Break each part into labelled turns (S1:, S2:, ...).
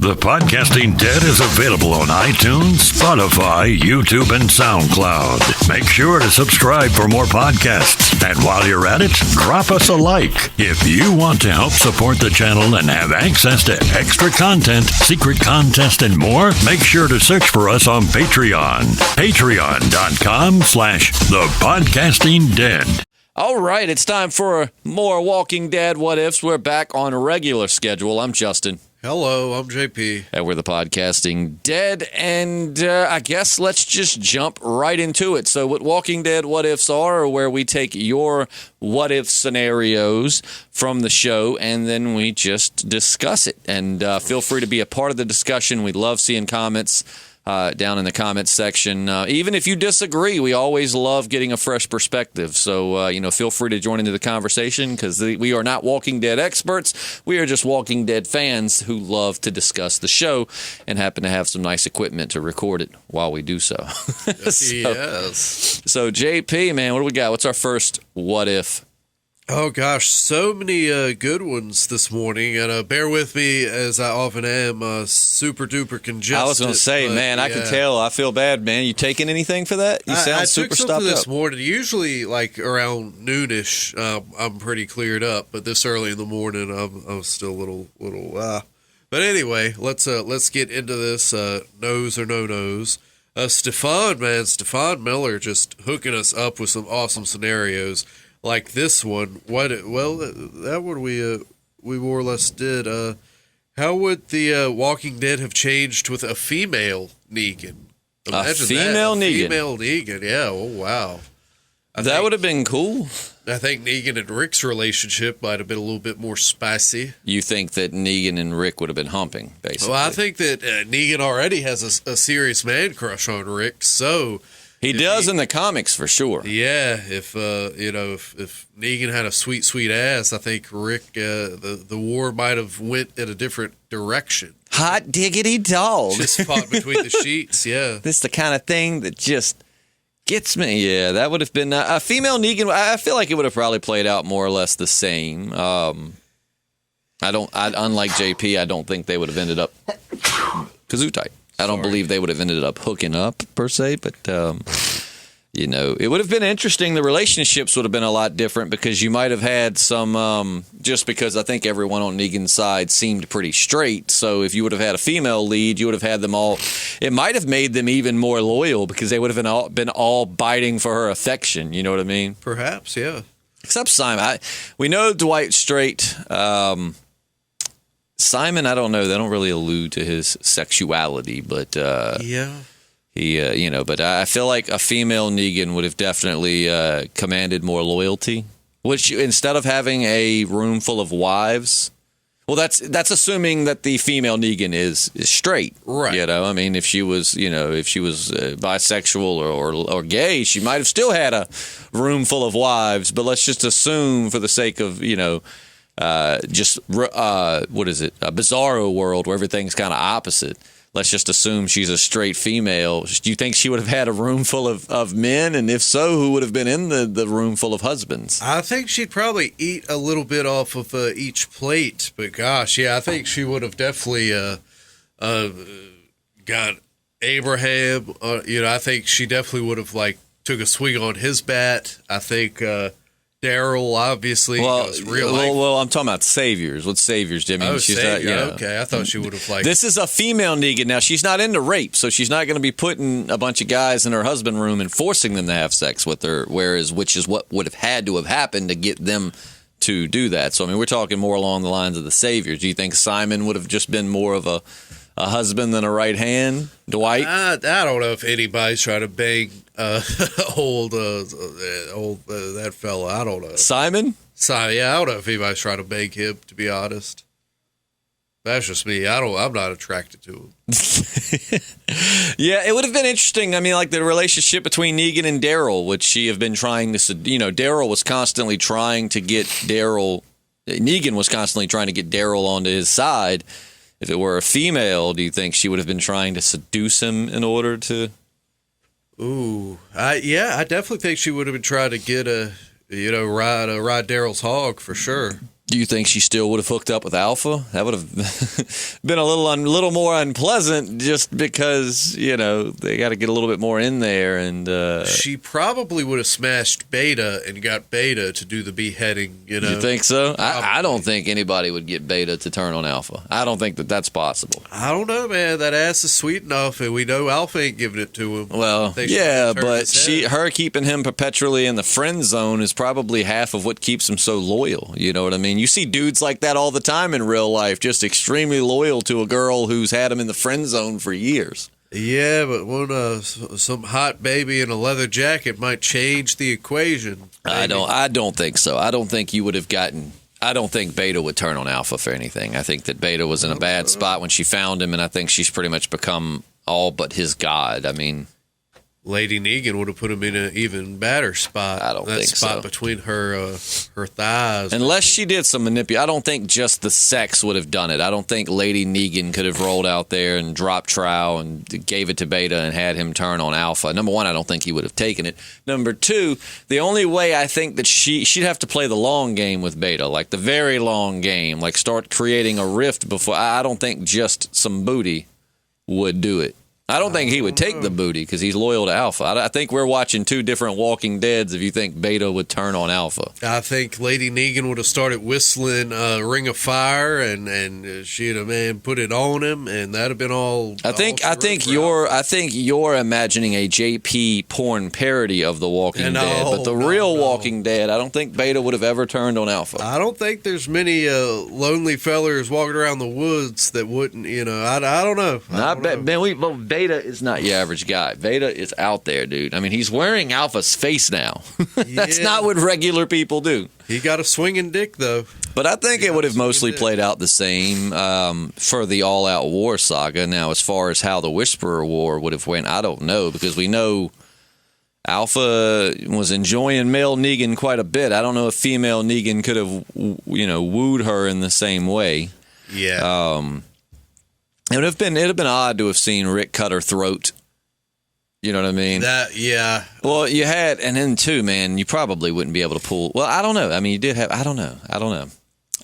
S1: The Podcasting Dead is available on iTunes, Spotify, YouTube, and SoundCloud. Make sure to subscribe for more podcasts. And while you're at it, drop us a like. If you want to help support the channel and have access to extra content, secret contest, and more, make sure to search for us on Patreon. Patreon.com/thepodcastingdead.
S2: All right, it's time for more Walking Dead What Ifs. We're back on a regular schedule. I'm Justin.
S3: Hello, I'm JP.
S2: And we're the Podcasting Dead, and I guess let's just jump right into it. So what Walking Dead What Ifs are where we take your what if scenarios from the show, and then we just discuss it. And feel free to be a part of the discussion. We love seeing comments down in the comments section. Even if you disagree, we always love getting a fresh perspective. So, feel free to join into the conversation, because we are not Walking Dead experts. We are just Walking Dead fans who love to discuss the show and happen to have some nice equipment to record it while we do so.
S3: Yes.
S2: So, JP, man, what do we got? What's our first what if?
S3: Oh, gosh, so many good ones this morning, and bear with me, as I often am, super duper congested.
S2: I was going to say, man, I can tell. I feel bad, man. You taking anything for that? You sound super stopped up. I took something this morning. Usually, like, around noonish, I'm pretty cleared up, but this early in the morning, I'm still a little. But anyway, let's get into this, no's or no-nos. Stefan Miller just hooking us up with some awesome scenarios. Like this one, that one we more or less did. How would the Walking Dead have changed with a female Negan? Imagine female
S3: Negan, yeah. Oh, wow.
S2: That would have been cool.
S3: I think Negan and Rick's relationship might have been a little bit more spicy.
S2: You think that Negan and Rick would have been humping, basically? Well,
S3: I think that Negan already has a serious man crush on Rick, so...
S2: He does in the comics, for sure.
S3: Yeah, if Negan had a sweet, sweet ass, I think Rick, the war might have went in a different direction.
S2: Hot diggity dog.
S3: Just fought between the sheets, yeah.
S2: This is the kind of thing that just gets me. Yeah, that would have been a female Negan. I feel like it would have probably played out more or less the same. Unlike JP, I don't think they would have ended up kazoo tight. I don't believe they would have ended up hooking up, per se, but, it would have been interesting. The relationships would have been a lot different, because you might have had some, just because I think everyone on Negan's side seemed pretty straight, so if you would have had a female lead, you would have had them all, it might have made them even more loyal, because they would have been all biting for her affection, you know what I mean?
S3: Perhaps, yeah.
S2: Except Simon. We know Dwight's straight. Simon, I don't know. They don't really allude to his sexuality, but
S3: yeah,
S2: he, But I feel like a female Negan would have definitely commanded more loyalty. Which, instead of having a room full of wives, well, that's assuming that the female Negan is straight,
S3: right?
S2: I mean, if she was, bisexual or gay, she might have still had a room full of wives. But let's just assume, for the sake of, what is it? A bizarro world where everything's kind of opposite. Let's just assume she's a straight female. Do you think she would have had a room full of men? And if so, who would have been in the room full of husbands?
S3: I think she'd probably eat a little bit off of each plate. But gosh, yeah, I think she would have definitely got Abraham. I think she definitely would have took a swing on his bat. I think Daryl, obviously, real life.
S2: Well, I'm talking about saviors. What saviors, Jimmy? She's
S3: savior. Okay, I thought she would have
S2: This is a female Negan. Now, she's not into rape, so she's not going to be putting a bunch of guys in her husband room and forcing them to have sex with her. Which is what would have had to have happened to get them to do that. So, I mean, we're talking more along the lines of the saviors. Do you think Simon would have just been more of a husband than a right hand? Dwight?
S3: I don't know if anybody's trying to bang that fella. I don't know.
S2: Simon?
S3: Yeah, I don't know if anybody's trying to bang him, to be honest. That's just me. I'm not attracted to him.
S2: Yeah, it would have been interesting. I mean, like the relationship between Negan and Daryl, which she have been trying to, Daryl was constantly trying to get Negan was constantly trying to get Daryl onto his side. If it were a female, do you think she would have been trying to seduce him in order to?
S3: Ooh, I definitely think she would have been trying to get ride Daryl's hog for sure.
S2: Do you think she still would have hooked up with Alpha? That would have been a little more unpleasant, just because they got to get a little bit more in there. And
S3: she probably would have smashed Beta and got Beta to do the beheading. You
S2: think so? I don't think anybody would get Beta to turn on Alpha. I don't think that's possible.
S3: I don't know, man. That ass is sweet enough, and we know Alpha ain't giving it to him.
S2: Well, yeah, but her keeping him perpetually in the friend zone is probably half of what keeps him so loyal. You know what I mean? You see dudes like that all the time in real life, just extremely loyal to a girl who's had him in the friend zone for years.
S3: Yeah, but some hot baby in a leather jacket might change the equation. Maybe.
S2: I don't think so. I don't think you would have gotten. I don't think Beta would turn on Alpha for anything. I think that Beta was in a bad spot when she found him, and I think she's pretty much become all but his god. I mean,
S3: Lady Negan would have put him in an even badder spot.
S2: I don't think so.
S3: That spot between her thighs.
S2: Unless she did some manipulation. I don't think just the sex would have done it. I don't think Lady Negan could have rolled out there and dropped Trow and gave it to Beta and had him turn on Alpha. Number one, I don't think he would have taken it. Number two, the only way I think that she'd have to play the long game with Beta, like the very long game, like start creating a rift before. I don't think just some booty would do it. I don't think he would take the booty because he's loyal to Alpha. I think we're watching two different Walking Deads if you think Beta would turn on Alpha.
S3: I think Lady Negan would have started whistling Ring of Fire and she'd have put it on him, and that'd have been all.
S2: I think you're imagining a JP porn parody of the Walking Dead, but the real Walking Dead, I don't think Beta would have ever turned on Alpha.
S3: I don't think there's many lonely fellers walking around the woods that wouldn't. I don't know.
S2: Beta is not your average guy. Beta is out there, dude. I mean, he's wearing Alpha's face now. That's not what regular people do.
S3: He got a swinging dick, though.
S2: But I think it would have mostly played out the same for the All-Out War saga. Now, as far as how the Whisperer War would have went, I don't know, because we know Alpha was enjoying male Negan quite a bit. I don't know if female Negan could have, wooed her in the same way.
S3: Yeah.
S2: It would have been odd to have seen Rick cut her throat. You know what I mean?
S3: Yeah.
S2: Well, you had, and then too, man, you probably wouldn't be able to pull. Well, I don't know. I mean, you did have. I don't know.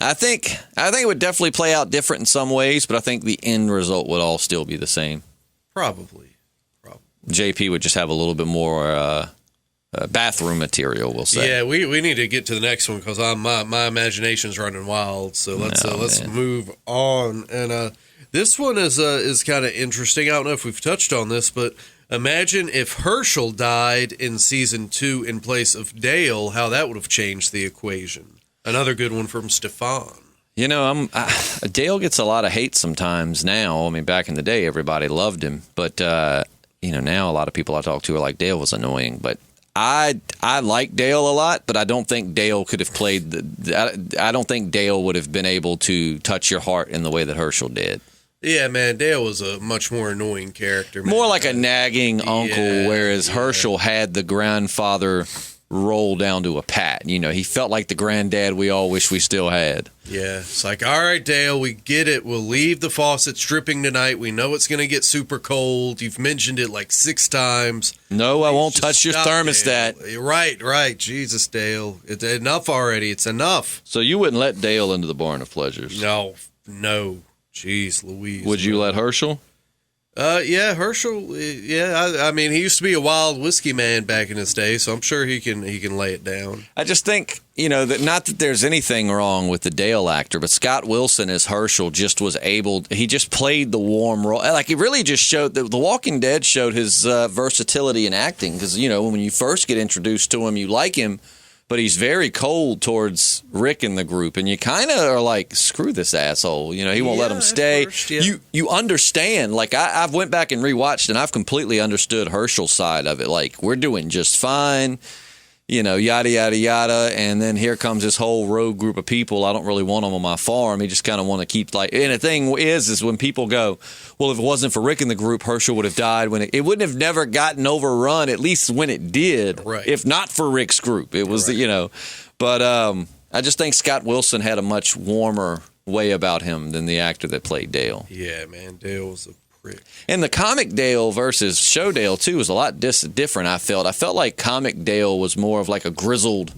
S2: I think it would definitely play out different in some ways, but I think the end result would all still be the same.
S3: Probably.
S2: JP would just have a little bit more bathroom material, we'll say.
S3: Yeah, we need to get to the next one because my imagination's running wild. So let's move on. And this one is kind of interesting. I don't know if we've touched on this, but imagine if Hershel died in season 2 in place of Dale, how that would have changed the equation. Another good one from Stefan.
S2: Dale gets a lot of hate sometimes now. I mean, back in the day, everybody loved him. But, now a lot of people I talk to are like, Dale was annoying. But I like Dale a lot, but I don't think Dale could have played I don't think Dale would have been able to touch your heart in the way that Hershel did.
S3: Yeah, man, Dale was a much more annoying character. Man.
S2: More like a nagging uncle, whereas Hershel had the grandfather roll down to a pat. He felt like the granddad we all wish we still had.
S3: Yeah, it's like, all right, Dale, we get it. We'll leave the faucets dripping tonight. We know it's going to get super cold. You've mentioned it like 6 times.
S2: No, I won't touch your thermostat.
S3: Dale. Right. Jesus, Dale. It's enough already. It's enough.
S2: So you wouldn't let Dale into the barn of pleasures?
S3: No. Jeez Louise.
S2: Would you let Hershel?
S3: Yeah, Hershel. Yeah, I mean, he used to be a wild whiskey man back in his day, so I'm sure he can lay it down.
S2: I just think, that not that there's anything wrong with the Dale actor, but Scott Wilson as Hershel just was he just played the warm role. Like, it really just showed, The Walking Dead showed his versatility in acting, because, when you first get introduced to him, you like him, but he's very cold towards Rick and the group, and you kind of are like, screw this asshole. He won't let him stay.
S3: First, yeah.
S2: You understand. Like, I've went back and rewatched, and I've completely understood Hershel's side of it. Like, we're doing just fine, yada, yada, yada, and then here comes this whole rogue group of people. I don't really want them on my farm. He just kind of want to keep, and the thing is when people go, well, if it wasn't for Rick and the group, Hershel would have died. When it wouldn't have never gotten overrun, at least when it did,
S3: right.
S2: If not for Rick's group. It was,
S3: right.
S2: But I just think Scott Wilson had a much warmer way about him than the actor that played Dale.
S3: Yeah, man, Dale was a prick.
S2: And the comic Dale versus show Dale, too, was a lot different, I felt. I felt like comic Dale was more of like a grizzled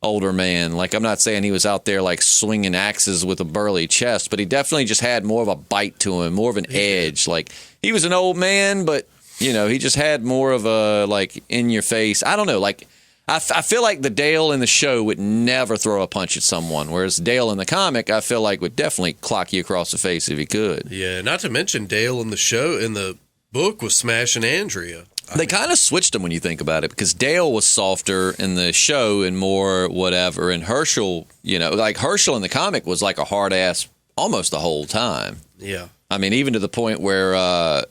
S2: older man. Like, I'm not saying he was out there like swinging axes with a burly chest, but he definitely just had more of a bite to him, more of an edge. Like, he was an old man, but you know, he just had more of a like in your face. I don't know. Like, I feel like the Dale in the show would never throw a punch at someone, whereas Dale in the comic, I feel like would definitely clock you across the face if he could.
S3: Yeah, not to mention Dale in the book was smashing Andrea.
S2: They kind of switched them when you think about it, because Dale was softer in the show and more whatever, and Hershel, you know, like Hershel in the comic was like a hard ass almost the whole time.
S3: Yeah.
S2: I mean, even to the point where,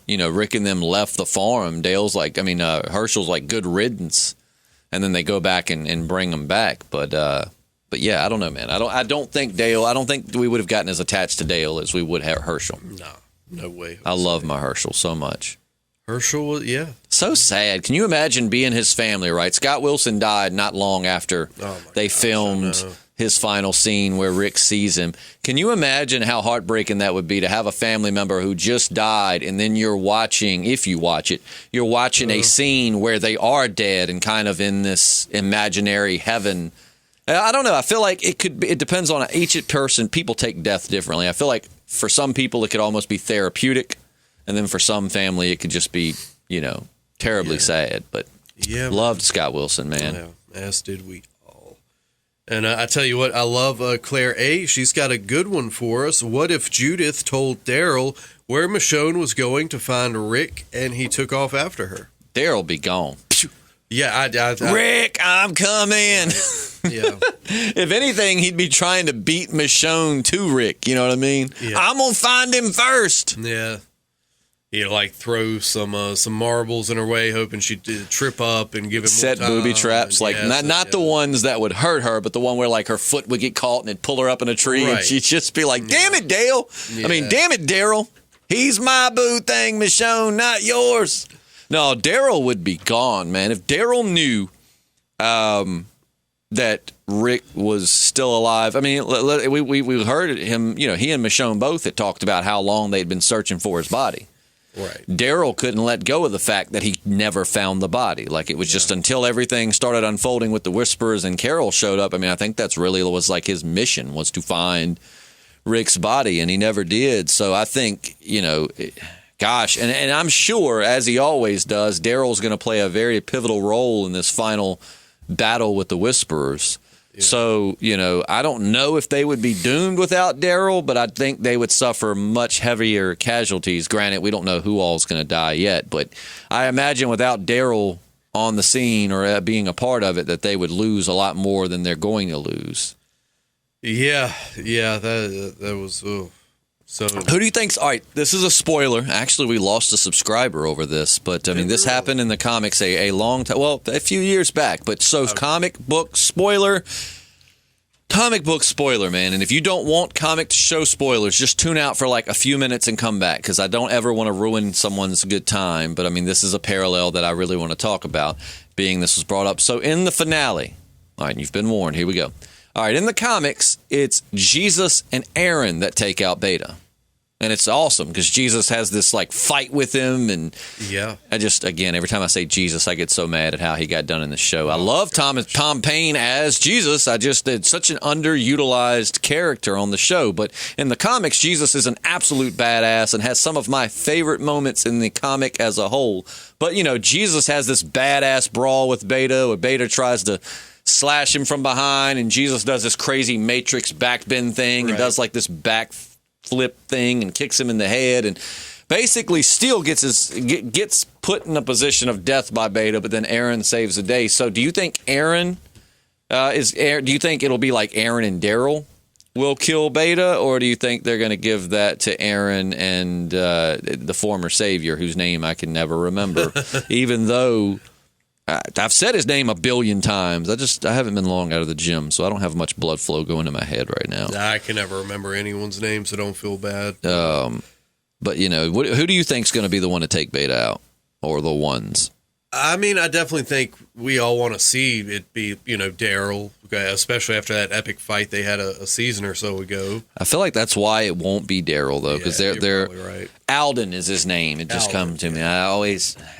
S2: you know, Rick and them left the farm, Dale's like, I mean, Hershel's like good riddance, and then they go back and bring them back. But yeah, I don't know, man. I don't think we would have gotten as attached to Dale as we would have Hershel.
S3: No way.
S2: I love my Hershel so much.
S3: Hershel, yeah.
S2: So sad. Can you imagine being his family, right? Scott Wilson died not long after they filmed his final scene where Rick sees him. Can you imagine how heartbreaking that would be to have a family member who just died, and then you're watching, if you watch it, you're watching a scene where they are dead and kind of in this imaginary heaven. I don't know. I feel like it depends on each person. People take death differently. I feel like for some people it could almost be therapeutic, and then for some family it could just be, you know, terribly sad. But loved Scott Wilson, man.
S3: Yeah, as did we all. And I tell you what, I love Claire A. She's got a good one for us. What if Judith told Daryl where Michonne was going to find Rick, and he took off after her?
S2: Daryl be gone.
S3: Yeah,
S2: Rick, I'm coming.
S3: Yeah.
S2: If anything, he'd be trying to beat Michonne to Rick. You know what I mean? Yeah. I'm gonna find him first.
S3: Yeah. He'd like throw some marbles in her way, hoping she'd trip up and give him
S2: set
S3: more time.
S2: Booby traps, like not the ones that would hurt her, but the one where like her foot would get caught and it'd pull her up in a tree, and she'd just be like, "Damn it, Dale! I mean, damn it, Daryl! He's my boo thing, Michonne, not yours." No, Daryl would be gone, man. If Daryl knew that Rick was still alive, I mean, we heard him. You know, he and Michonne both had talked about how long they'd been searching for his body.
S3: Right.
S2: Daryl couldn't let go of the fact that he never found the body. Like, it was just until everything started unfolding with the Whisperers and Carol showed up. I mean, I think that's really was like his mission, was to find Rick's body, and he never did. So I think, you know, gosh, and I'm sure, as he always does, Daryl's going to play a very pivotal role in this final battle with the Whisperers. Yeah. So, you know, I don't know if they would be doomed without Daryl, but I think they would suffer much heavier casualties. Granted, we don't know who all is going to die yet, but I imagine without Daryl on the scene or being a part of it, that they would lose a lot more than they're going to lose.
S3: Yeah, that was... So
S2: who do you think's... All right, this is a spoiler. Actually, we lost a subscriber over this, but I mean, this happened in the comics a long time... Well, a few years back, but so comic book spoiler... Comic book spoiler, man. And if you don't want comic show spoilers, just tune out for like a few minutes and come back, because I don't ever want to ruin someone's good time. But I mean, this is a parallel that I really want to talk about, being this was brought up. So in the finale... All right, you've been warned. Here we go. All right, in the comics, it's Jesus and Aaron that take out Beta. And it's awesome because Jesus has this like fight with him, and I just, again, every time I say Jesus, I get so mad at how he got done in the show. I love Tom Payne as Jesus. I just did such an underutilized character on the show, but in the comics, Jesus is an absolute badass and has some of my favorite moments in the comic as a whole. But you know, Jesus has this badass brawl with Beta, where Beta tries to slash him from behind, and Jesus does this crazy Matrix backbend thing and does like this back flip thing and kicks him in the head, and basically still gets put in a position of death by Beta, but then Aaron saves the day. So do you think do you think it'll be like Aaron and Daryl will kill Beta, or do you think they're going to give that to Aaron and the former savior, whose name I can never remember, even though I've said his name a billion times. I haven't been long out of the gym, so I don't have much blood flow going to my head right now.
S3: I can never remember anyone's name, so don't feel bad.
S2: But, you know, who do you think's going to be the one to take Beta out, or the ones?
S3: I mean, I definitely think we all want to see it be, you know, Daryl, especially after that epic fight they had a season or so ago.
S2: I feel like that's why it won't be Daryl, though, because they're
S3: right.
S2: Alden is his name. It just comes to me.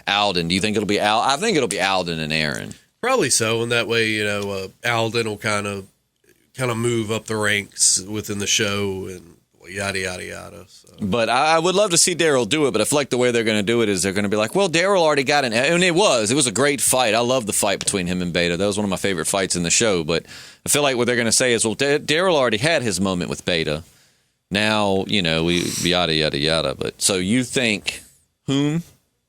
S2: Alden. Do you think it'll be Al? I think it'll be Alden and Aaron.
S3: Probably so, and that way, Alden will kind of move up the ranks within the show and yada yada yada. So.
S2: But I would love to see Daryl do it. But I feel like the way they're going to do it is they're going to be like, well, Daryl already got and it was a great fight. I love the fight between him and Beta. That was one of my favorite fights in the show. But I feel like what they're going to say is, well, Daryl already had his moment with Beta. Now we yada yada yada. But so you think whom?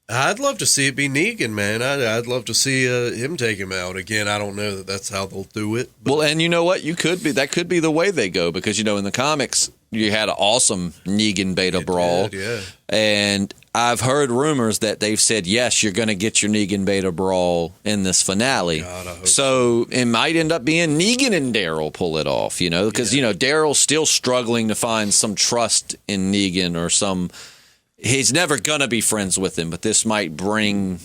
S3: I'd love to see it be Negan, man. I'd love to see him take him out. Again, I don't know that that's how they'll do it.
S2: Well, and you know what? That could be the way they go because, in the comics, you had an awesome Negan Beta brawl.
S3: Did, yeah.
S2: And I've heard rumors that they've said, yes, you're going to get your Negan Beta brawl in this finale.
S3: God, I hope
S2: so it might end up being Negan and Daryl pull it off, because, Daryl's still struggling to find some trust in Negan or some... He's never going to be friends with him, but this might bring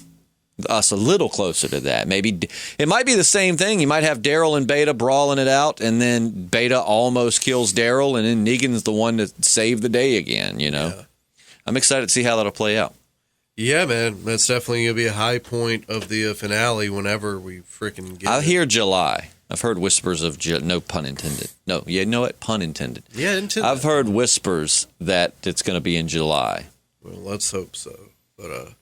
S2: us a little closer to that. Maybe it might be the same thing. You might have Daryl and Beta brawling it out, and then Beta almost kills Daryl, and then Negan's the one to save the day again, Yeah. I'm excited to see how that'll play out.
S3: Yeah, man. That's definitely going to be a high point of the finale whenever we freaking get
S2: I hear July. I've heard whispers of no pun intended. No, you know what? Pun intended.
S3: Yeah,
S2: I've heard whispers that it's going to be in July.
S3: Well, let's hope so. But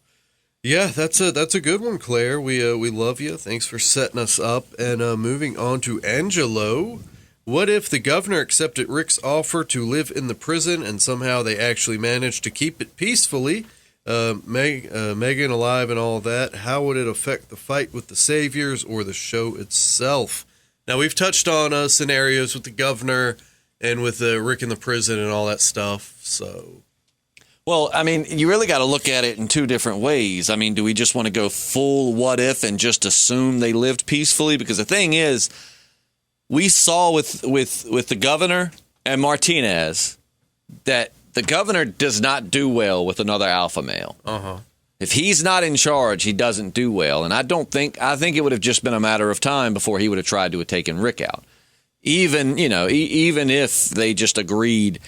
S3: yeah, that's a good one, Claire. We love you. Thanks for setting us up. And moving on to Angelo. What if the governor accepted Rick's offer to live in the prison and somehow they actually managed to keep it peacefully? Megan alive and all that. How would it affect the fight with the Saviors or the show itself? Now, we've touched on scenarios with the governor and with Rick in the prison and all that stuff, so...
S2: Well, I mean, you really got to look at it in two different ways. I mean, do we just want to go full what if and just assume they lived peacefully? Because the thing is, we saw with the governor and Martinez that the governor does not do well with another alpha male.
S3: Uh-huh.
S2: If he's not in charge, he doesn't do well. And I think it would have just been a matter of time before he would have tried to have taken Rick out. Even if they just agreed.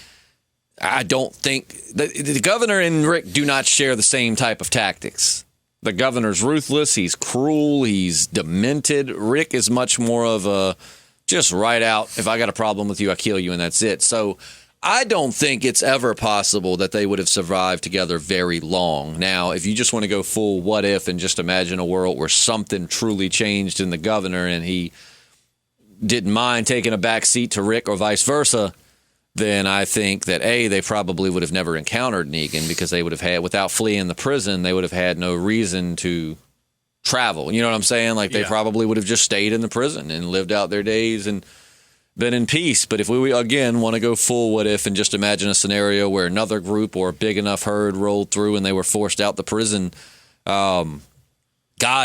S2: I don't think the governor and Rick do not share the same type of tactics. The governor's ruthless. He's cruel. He's demented. Rick is much more of a just right out. If I got a problem with you, I kill you and that's it. So I don't think it's ever possible that they would have survived together very long. Now, if you just want to go full what if and just imagine a world where something truly changed in the governor and he didn't mind taking a back seat to Rick or vice versa, then I think that, they probably would have never encountered Negan because they would have had, without fleeing the prison, they would have had no reason to travel. You know what I'm saying? Like, they probably would have just stayed in the prison and lived out their days and been in peace. But if we, again, want to go full what if and just imagine a scenario where another group or a big enough herd rolled through and they were forced out the prison, God,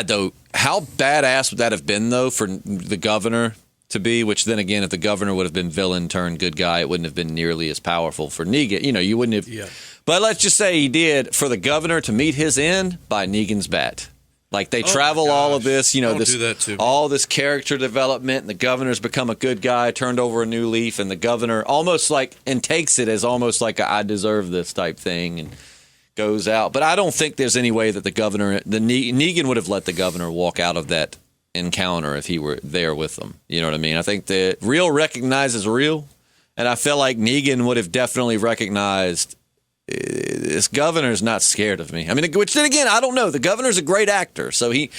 S2: though, how badass would that have been, though, for the governor to be, which then again, if the governor would have been villain turned good guy, it wouldn't have been nearly as powerful for Negan. You wouldn't have. Yeah. But let's just say he did, for the governor to meet his end by Negan's bat. Like they travel all of this, all this character development, and the governor's become a good guy, turned over a new leaf, and the governor almost like, and takes it as almost like I deserve this type thing, and goes out. But I don't think there's any way that Negan would have let the governor walk out of that encounter if he were there with them. You know what I mean? I think the real recognizes real, and I feel like Negan would have definitely recognized this governor's not scared of me. I mean, which then again, I don't know. The governor's a great actor, so he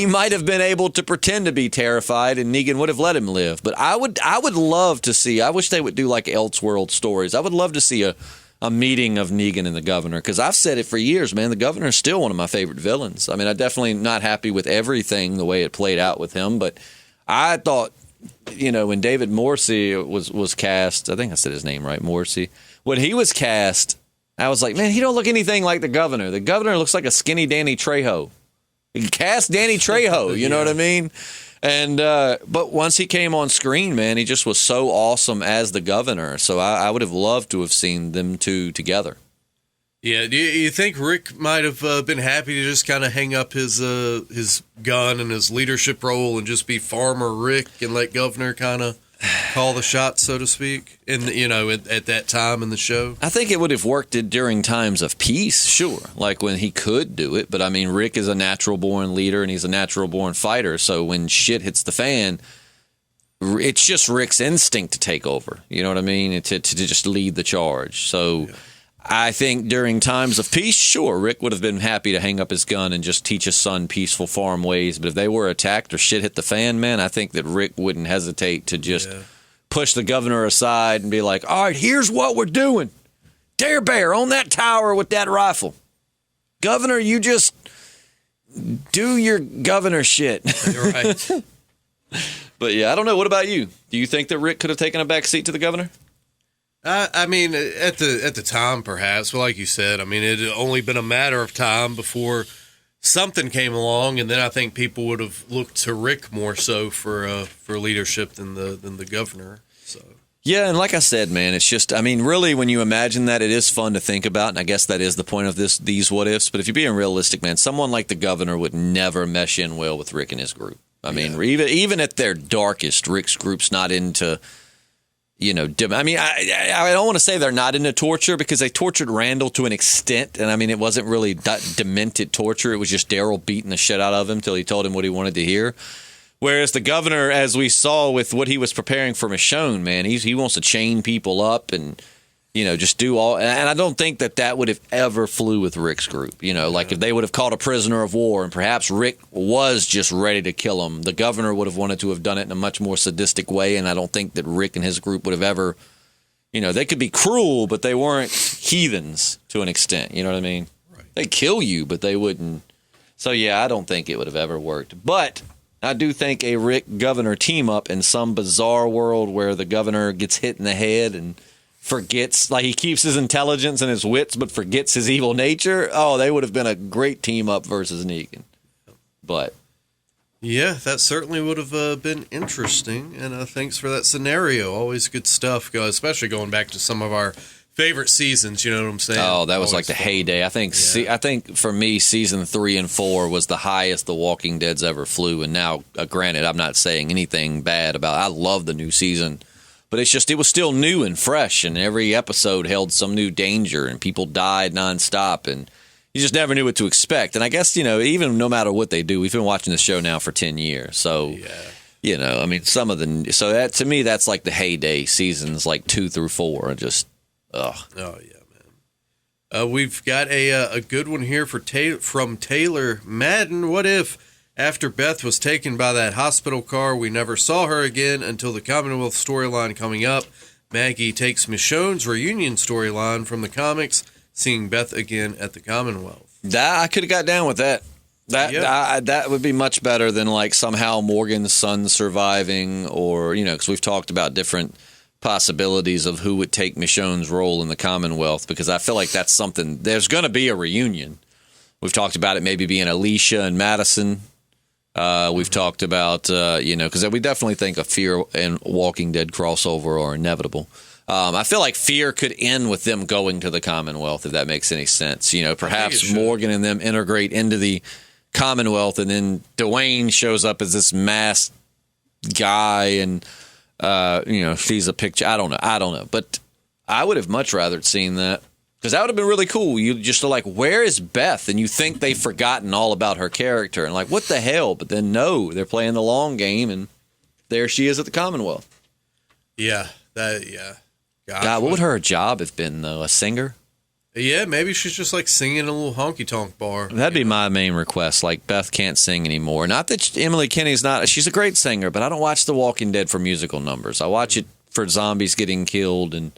S2: might have been able to pretend to be terrified, and Negan would have let him live. But I would love to see. I wish they would do like Elseworld stories. I would love to see a meeting of Negan and the governor, because I've said it for years, man. The governor's still one of my favorite villains. I mean, I'm definitely not happy with everything the way it played out with him, but I thought, when David Morrissey was cast, I think I said his name right, Morrissey. When he was cast, I was like, man, he don't look anything like the governor. The governor looks like a skinny Danny Trejo. You can cast Danny Trejo, you know what I mean? And but once he came on screen, man, he just was so awesome as the governor. So I would have loved to have seen them two together.
S3: Yeah, do you think Rick might have been happy to just kind of hang up his gun and his leadership role and just be Farmer Rick and let Governor kind of call the shots, so to speak, at that time in the show?
S2: I think it would have worked during times of peace, sure, like when he could do it. But I mean, Rick is a natural-born leader and he's a natural-born fighter. So when shit hits the fan, it's just Rick's instinct to take over. You know what I mean? To just lead the charge. So. Yeah. I think during times of peace, sure, Rick would have been happy to hang up his gun and just teach his son peaceful farm ways. But if they were attacked or shit hit the fan, man, I think that Rick wouldn't hesitate to just push the governor aside and be like, all right, here's what we're doing. Dare Bear on that tower with that rifle. Governor, you just do your governor shit.
S3: You're right.
S2: But yeah, I don't know. What about you? Do you think that Rick could have taken a back seat to the governor?
S3: I mean, at the time, perhaps, but like you said, I mean, it had only been a matter of time before something came along, and then I think people would have looked to Rick more so for leadership than the governor. So
S2: yeah, and like I said, man, it's just, I mean, really, when you imagine that, it is fun to think about, and I guess that is the point of these what ifs. But if you're being realistic, man, someone like the governor would never mesh in well with Rick and his group. I mean, even at their darkest, Rick's group's not into. I mean, I don't want to say they're not into torture because they tortured Randall to an extent. And I mean, it wasn't really demented torture. It was just Daryl beating the shit out of him till he told him what he wanted to hear. Whereas the governor, as we saw with what he was preparing for Michonne, man, he wants to chain people up and, just do all. And I don't think that would have ever flew with Rick's group. Like if they would have caught a prisoner of war and perhaps Rick was just ready to kill him, the governor would have wanted to have done it in a much more sadistic way. And I don't think that Rick and his group would have ever, they could be cruel, but they weren't heathens to an extent. You know what I mean?
S3: Right.
S2: They'd kill you, but they wouldn't. So, yeah, I don't think it would have ever worked. But I do think a Rick-governor team-up in some bizarre world where the governor gets hit in the head and forgets, like he keeps his intelligence and his wits, but forgets his evil nature. Oh, they would have been a great team up versus Negan. But
S3: yeah, that certainly would have been interesting. And thanks for that scenario. Always good stuff, especially going back to some of our favorite seasons. You know what I'm saying?
S2: Oh, that was always like the heyday. I think. I think for me, season 3 and 4 was the highest The Walking Dead's ever flew. And now, granted, I'm not saying anything bad about. I love the new season. But it was still new and fresh, and every episode held some new danger, and people died nonstop, and you just never knew what to expect. And I guess, even no matter what they do, we've been watching the show now for 10 years. So, I mean, so that, to me, that's like the heyday seasons, like 2 through 4, just, ugh.
S3: Oh, yeah, man. We've got a good one here from Taylor Madden. What if, after Beth was taken by that hospital car, we never saw her again until the Commonwealth storyline coming up? Maggie takes Michonne's reunion storyline from the comics, seeing Beth again at the Commonwealth.
S2: I could have got down with that. That would be much better than like somehow Morgan's son surviving, or because we've talked about different possibilities of who would take Michonne's role in the Commonwealth, because I feel like that's something. There's going to be a reunion. We've talked about it maybe being Alicia and Madison. We've talked about, because we definitely think a Fear and Walking Dead crossover are inevitable. I feel like Fear could end with them going to the Commonwealth, if that makes any sense. Perhaps Morgan and them integrate into the Commonwealth, and then Dwayne shows up as this masked guy and, sees a picture. I don't know. But I would have much rather seen that. Because that would have been really cool. You just are like, where is Beth? And you think they've forgotten all about her character. And like, what the hell? But then no, they're playing the long game, and there she is at the Commonwealth.
S3: Yeah.
S2: God, what would her job have been, though? A singer?
S3: Yeah, maybe she's just like singing in a little honky-tonk bar.
S2: That'd be my main request. Like, Beth can't sing anymore. Not that Emily Kinney's not. She's a great singer, but I don't watch The Walking Dead for musical numbers. I watch it for zombies getting killed and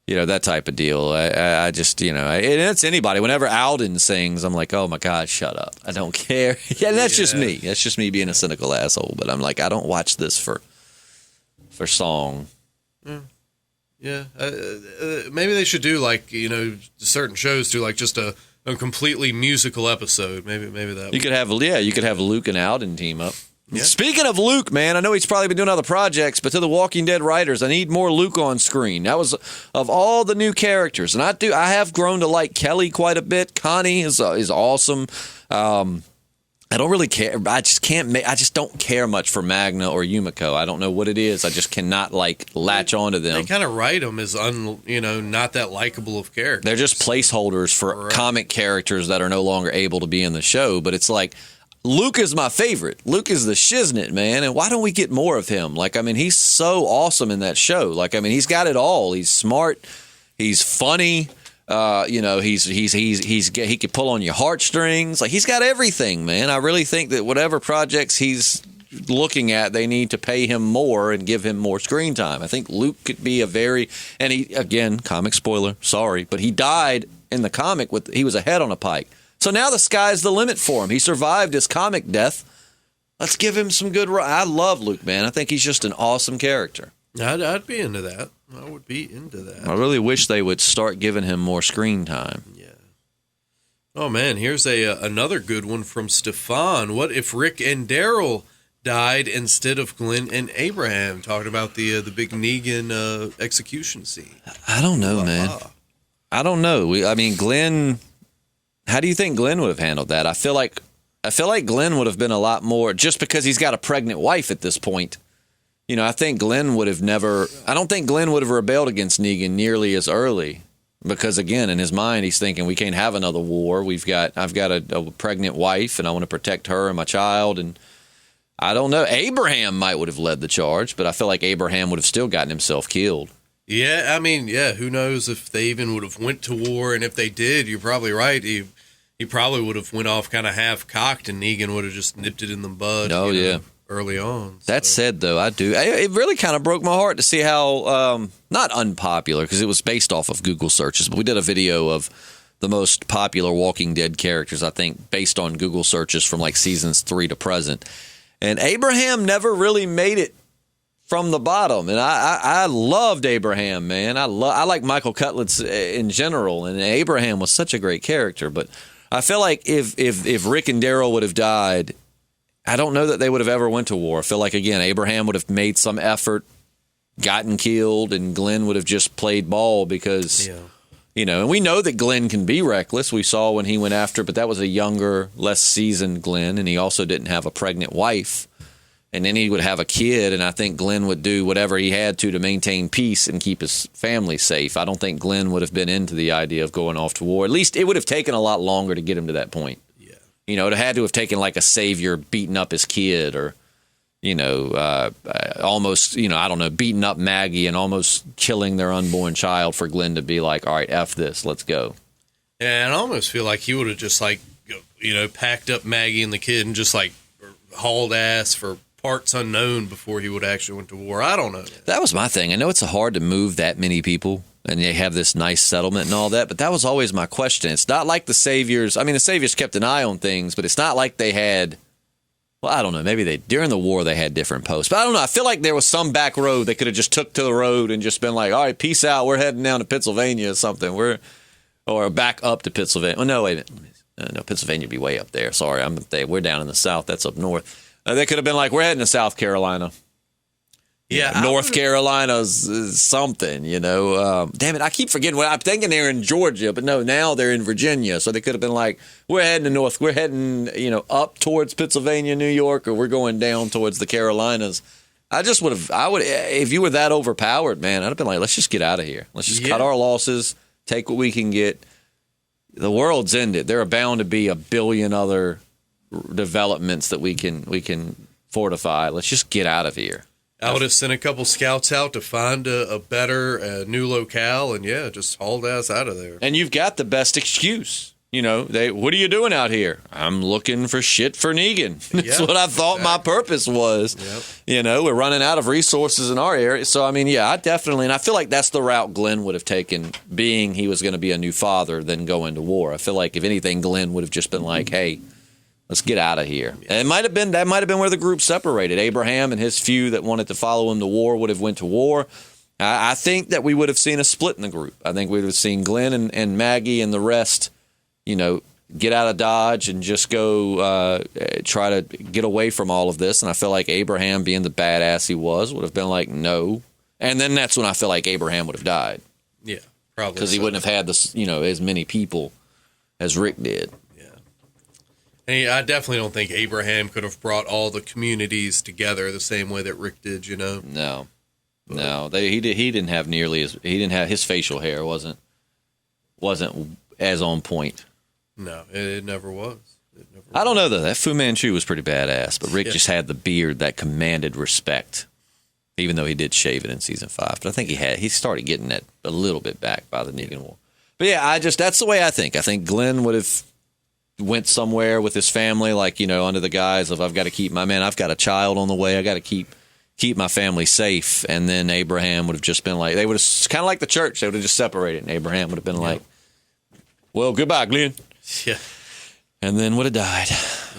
S2: that type of deal. I just, and it's anybody. Whenever Alden sings, I'm like, oh my God, shut up. I don't care. Yeah, that's just me. That's just me being a cynical asshole. But I'm like, I don't watch this for song.
S3: Yeah. Maybe they should do like, certain shows do like just a completely musical episode. Maybe that.
S2: You could have Luke and Alden team up. Yeah. Speaking of Luke, man, I know he's probably been doing other projects, but to the Walking Dead writers, I need more Luke on screen. That was of all the new characters, and I have grown to like Kelly quite a bit. Connie is awesome. I don't really care. I just don't care much for Magna or Yumiko. I don't know what it is. I just cannot latch onto them.
S3: They kind of write them as not that likable of characters.
S2: They're just placeholders for comic characters that are no longer able to be in the show. But it's like, Luke is my favorite. Luke is the shiznit, man. And why don't we get more of him? He's so awesome in that show. He's got it all. He's smart. He's funny. He could pull on your heartstrings. He's got everything, man. I really think that whatever projects he's looking at, they need to pay him more and give him more screen time. I think Luke could be again, comic spoiler, sorry, but he died in the comic he was a head on a pike. So now the sky's the limit for him. He survived his comic death. Let's give him some good. I love Luke, man. I think he's just an awesome character.
S3: I'd be into that. I would be into that.
S2: I really wish they would start giving him more screen time.
S3: Yeah. Oh man, here's another good one from Stefan. What if Rick and Daryl died instead of Glenn and Abraham? Talking about the big Negan execution scene.
S2: I don't know, man. I don't know. Glenn. How do you think Glenn would have handled that? I feel like Glenn would have been a lot more, just because he's got a pregnant wife at this point. I think Glenn would have I don't think Glenn would have rebelled against Negan nearly as early, because again, in his mind, he's thinking, we can't have another war. I've got a pregnant wife, and I want to protect her and my child. And I don't know. Abraham would have led the charge, but I feel like Abraham would have still gotten himself killed.
S3: Yeah, who knows if they even would have went to war, and if they did, you're probably right. He probably would have went off kind of half-cocked, and Negan would have just nipped it in the bud. Oh, yeah. Early on.
S2: That said, though, it really kind of broke my heart to see how, not unpopular, because it was based off of Google searches, but we did a video of the most popular Walking Dead characters, I think, based on Google searches from seasons 3 to present. And Abraham never really made it from the bottom. And I loved Abraham, man. I like Michael Cutlets in general, and Abraham was such a great character. But I feel like if Rick and Daryl would have died, I don't know that they would have ever went to war. I feel like, again, Abraham would have made some effort, gotten killed, and Glenn would have just played ball because, and we know that Glenn can be reckless. We saw when he went after, but that was a younger, less seasoned Glenn, and he also didn't have a pregnant wife. And then he would have a kid, and I think Glenn would do whatever he had to maintain peace and keep his family safe. I don't think Glenn would have been into the idea of going off to war. At least it would have taken a lot longer to get him to that point. It had to have taken a savior beating up his kid, or, almost, beating up Maggie and almost killing their unborn child for Glenn to be like, all right, F this, let's go.
S3: Yeah, and I almost feel like he would have just packed up Maggie and the kid and just hauled ass for parts unknown before he would actually went to war. I don't know.
S2: That was my thing. I know it's hard to move that many people, and they have this nice settlement and all that, but that was always my question. It's not like the Saviors. The Saviors kept an eye on things, but it's not like they had, I don't know, maybe during the war they had different posts. But I don't know. I feel like there was some back road they could have just took to the road and just been like, all right, peace out. We're heading down to Pennsylvania or something. Or back up to Pennsylvania. Oh, no, wait a minute. No, Pennsylvania would be way up there. Sorry, we're down in the south. That's up north. They could have been like, we're heading to South Carolina.
S3: Yeah,
S2: North Carolina's something, Damn it, I keep forgetting. I'm thinking they're in Georgia, but no, now they're in Virginia. So they could have been like, we're heading up towards Pennsylvania, New York, or we're going down towards the Carolinas. If you were that overpowered, man, I'd have been like, let's just get out of here. Let's just cut our losses, take what we can get. The world's ended. There are bound to be a billion other developments that we can fortify. Let's just get out of here.
S3: I would have sent a couple scouts out to find a better new locale, and just hauled ass out of there.
S2: And you've got the best excuse. What are you doing out here? I'm looking for shit for Negan. That's what I thought my purpose was. Yep. We're running out of resources in our area. So, I definitely, and I feel like that's the route Glenn would have taken, being he was going to be a new father, than go into war. I feel like, if anything, Glenn would have just been like, hey, let's get out of here. And that might have been where the group separated. Abraham and his few that wanted to follow him to war would have went to war. I think that we would have seen a split in the group. I think we would have seen Glenn and Maggie and the rest, get out of Dodge and just go try to get away from all of this. And I feel like Abraham, being the badass he was, would have been like, no. And then that's when I feel like Abraham would have died.
S3: Yeah, probably.
S2: Because he wouldn't have had this, as many people as Rick did.
S3: And I definitely don't think Abraham could have brought all the communities together the same way that Rick did,
S2: No. He didn't have nearly his facial hair wasn't as on point.
S3: No, it never was.
S2: I don't know, though. That Fu Manchu was pretty badass, but Rick just had the beard that commanded respect, even though he did shave it in season 5. But I think he started getting that a little bit back by the Negan War. But yeah, that's the way I think. I think Glenn would have went somewhere with his family, like, under the guise of, I've got to keep I've got a child on the way. I got to keep my family safe. And then Abraham would have just been like, they would have, kind of like the church, they would have just separated. And Abraham would have been like, well, goodbye, Glenn.
S3: Yeah.
S2: And then would have died.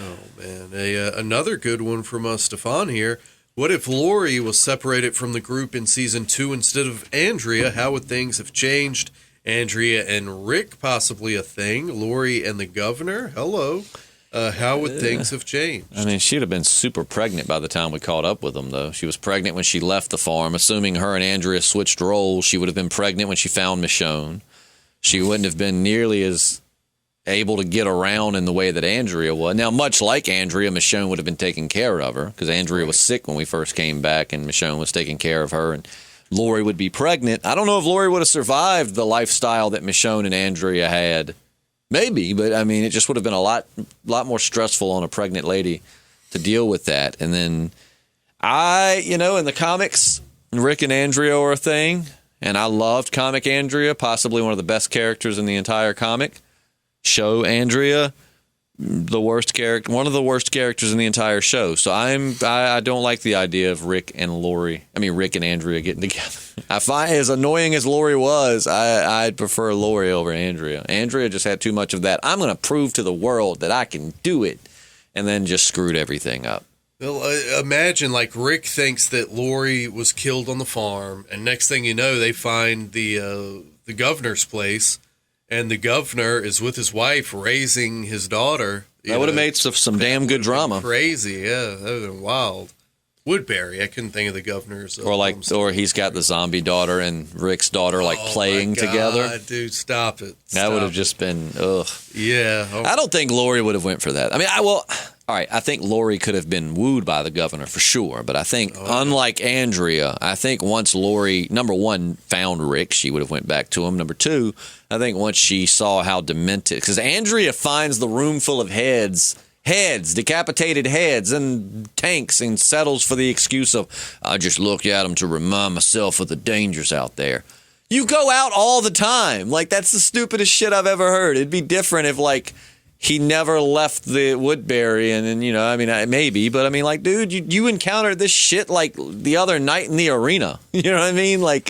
S3: Oh, man. Another good one from Stefan here. What if Lori was separated from the group in season 2 instead of Andrea? How would things have changed? Andrea and Rick, possibly a thing. Lori and the governor, hello. How would things have changed?
S2: I mean, she'd have been super pregnant by the time we caught up with them, though. She was pregnant when she left the farm. Assuming her and Andrea switched roles, she would have been pregnant when she found Michonne. She wouldn't have been nearly as able to get around in the way that Andrea was. Now, much like Andrea, Michonne would have been taking care of her because Andrea was sick when we first came back, and Michonne was taking care of her, and Lori would be pregnant. I don't know if Lori would have survived the lifestyle that Michonne and Andrea had. Maybe, but I mean, it just would have been a lot more stressful on a pregnant lady to deal with that. And then in the comics, Rick and Andrea are a thing, and I loved comic Andrea, possibly one of the best characters in the entire comic. Show Andrea, one of the worst characters in the entire show. So I don't like the idea of Rick and Andrea getting together. I find, as annoying as Lori was, I'd prefer Lori over Andrea. Andrea just had too much of that. I'm going to prove to the world that I can do it, and then just screwed everything up.
S3: Well, imagine, like, Rick thinks that Lori was killed on the farm, and next thing you know, they find the governor's place, and the governor is with his wife raising his daughter.
S2: That would have made some damn good drama.
S3: Crazy, yeah. That would have been wild. Woodbury, I couldn't think of the governor's.
S2: Or he's got the zombie daughter and Rick's daughter playing together.
S3: Dude, stop it.
S2: That would have just been, ugh.
S3: Yeah. Oh.
S2: I don't think Lori would have went for that. I mean, all right, I think Lori could have been wooed by the governor for sure, but I think, unlike Andrea, I think once Lori, number one, found Rick, she would have went back to him. Number two, I think once she saw how demented, because Andrea finds the room full of heads, decapitated heads, and tanks, and settles for the excuse of, I just looked at them to remind myself of the dangers out there. You go out all the time. Like, that's the stupidest shit I've ever heard. It'd be different if, he never left the Woodbury, and maybe, but dude, you encountered this shit the other night in the arena. You know what I mean?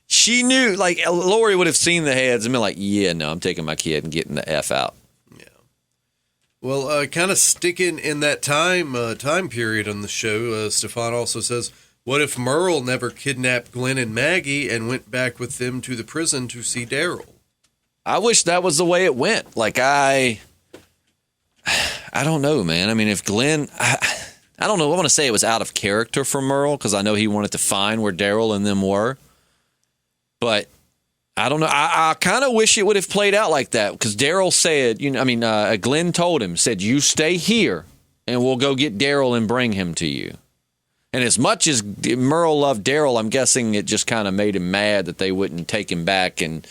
S2: She knew, Lori would have seen the heads and been like, yeah, no, I'm taking my kid and getting the F out.
S3: Yeah. Well, kind of sticking in that time period on the show, Stefan also says, what if Merle never kidnapped Glenn and Maggie and went back with them to the prison to see Daryl?
S2: I wish that was the way it went. I don't know, man. I mean, if Glenn, I don't know. I want to say it was out of character for Merle because I know he wanted to find where Daryl and them were. But I don't know. I kind of wish it would have played out like that because Daryl said, Glenn told him, said, you stay here and we'll go get Daryl and bring him to you. And as much as Merle loved Daryl, I'm guessing it just kind of made him mad that they wouldn't take him back and,